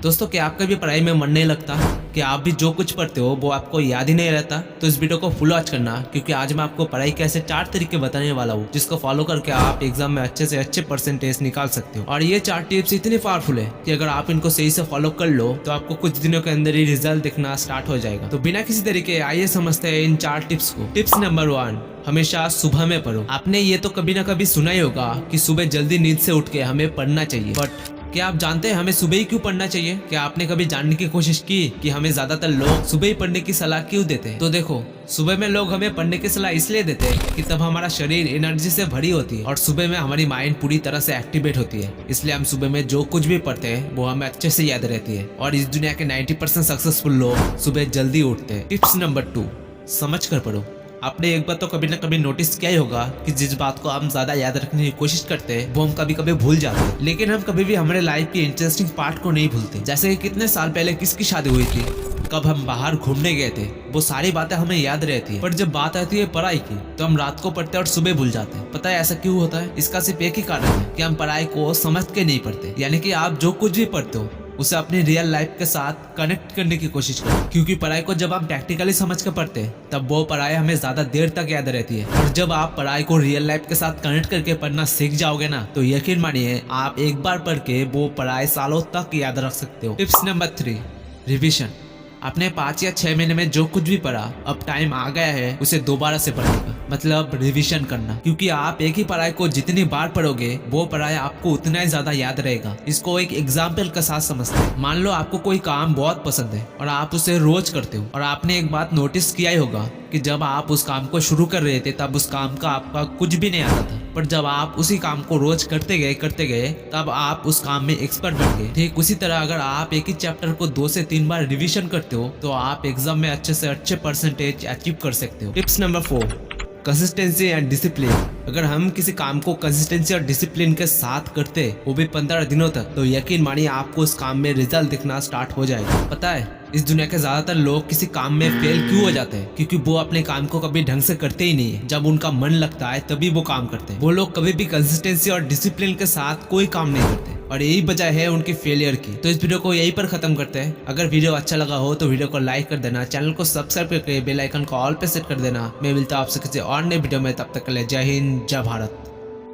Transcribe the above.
दोस्तों, क्या आपका भी पढ़ाई में मन नहीं लगता? कि आप भी जो कुछ पढ़ते हो वो आपको याद ही नहीं रहता? तो इस वीडियो को फुल वॉच करना, क्योंकि आज मैं आपको पढ़ाई के ऐसे 4 तरीके बताने वाला हूँ जिसको फॉलो करके आप एग्जाम में अच्छे से अच्छे परसेंटेज निकाल सकते हो। और ये 4 टिप्स इतनी पावरफुल है कि अगर आप इनको सही से फॉलो कर लो तो आपको कुछ दिनों के अंदर ही रिजल्ट दिखना स्टार्ट हो जाएगा। तो बिना किसी तरीके आइए समझते हैं इन 4 टिप्स को। टिप्स नंबर 1, हमेशा सुबह में पढ़ो। आपने ये तो कभी ना कभी सुना ही होगा कि सुबह जल्दी नींद से उठ के हमें पढ़ना चाहिए, बट क्या आप जानते हैं हमें सुबह ही क्यों पढ़ना चाहिए? क्या आपने कभी जानने की कोशिश की कि हमें ज्यादातर लोग सुबह ही पढ़ने की सलाह क्यों देते हैं? तो देखो, सुबह में लोग हमें पढ़ने की सलाह इसलिए देते हैं कि तब हमारा शरीर एनर्जी से भरी होती है और सुबह में हमारी माइंड पूरी तरह से एक्टिवेट होती है। इसलिए हम सुबह में जो कुछ भी पढ़ते हैं वो हमें अच्छे से याद रहती है। और इस दुनिया के 90% सक्सेसफुल लोग सुबह जल्दी उठते हैं। टिप्स नंबर 2, समझ कर पढ़ो। आपने एक बार तो कभी ना कभी नोटिस किया ही होगा कि जिस बात को हम ज्यादा याद रखने की कोशिश करते हैं वो हम कभी कभी भूल जाते हैं, लेकिन हम कभी भी हमारे लाइफ की इंटरेस्टिंग पार्ट को नहीं भूलते। जैसे कि कितने साल पहले किसकी शादी हुई थी, कब हम बाहर घूमने गए थे, वो सारी बातें हमें याद रहती है। पर जब बात आती है पढ़ाई की तो हम रात को पढ़ते हैं और सुबह भूल जाते हैं। पता है ऐसा क्यों होता है? इसका सिर्फ एक ही कारण है कि हम पढ़ाई को समझ के नहीं पढ़ते। यानी कि आप जो कुछ भी पढ़ते हो उसे अपनी रियल लाइफ के साथ कनेक्ट करने की कोशिश करो, क्योंकि पढ़ाई को जब हम प्रैक्टिकली समझ कर पढ़ते हैं तब वो पढ़ाई हमें ज्यादा देर तक याद रहती है। और जब आप पढ़ाई को रियल लाइफ के साथ कनेक्ट करके पढ़ना सीख जाओगे ना, तो यकीन मानिए आप एक बार पढ़ के वो पढ़ाई सालों तक याद रख सकते हो। Tips number 3, revision. आपने 5 या 6 महीने में जो कुछ भी पढ़ा, अब टाइम आ गया है उसे दोबारा से पढ़ने का, मतलब रिवीजन करना। क्योंकि आप एक ही पढ़ाई को जितनी बार पढ़ोगे वो पढ़ाई आपको उतना ही ज्यादा याद रहेगा। इसको एक एग्जाम्पल के साथ समझते हैं। मान लो आपको कोई काम बहुत पसंद है और आप उसे रोज करते हो, और आपने एक बात नोटिस किया ही होगा कि जब आप उस काम को शुरू कर रहे थे तब उस काम का आपका कुछ भी नहीं आता था, पर जब आप उसी काम को रोज करते गए तब आप उस काम में एक्सपर्ट बन गए। ठीक उसी तरह अगर आप एक ही चैप्टर को 2 से 3 बार रिवीजन करते हो तो आप एग्जाम में अच्छे से अच्छे परसेंटेज अचीव कर सकते हो। Tips number 4, consistency and discipline. अगर हम किसी काम को कंसिस्टेंसी और डिसिप्लिन के साथ करते, वो भी 15 दिनों तक, तो यकीन मानिए आपको उस काम में रिजल्ट दिखना स्टार्ट हो जाएगा। पता है इस दुनिया के ज्यादातर लोग किसी काम में फेल क्यों हो जाते हैं? क्योंकि वो अपने काम को कभी ढंग से करते ही नहीं है। जब उनका मन लगता है तभी वो काम करते हैं। वो लोग कभी भी कंसिस्टेंसी और डिसिप्लिन के साथ कोई काम नहीं करते, और यही वजह है उनकी फेलियर की। तो इस वीडियो को यहीं पर खत्म करते हैं। अगर वीडियो अच्छा लगा हो तो वीडियो को लाइक कर देना, चैनल को सब्सक्राइब करके बेल आइकन को ऑल पे सेट कर देना। मैं मिलता हूं आपसे किसी और नए वीडियो में, तब तक के लिए जय हिंद, जय भारत।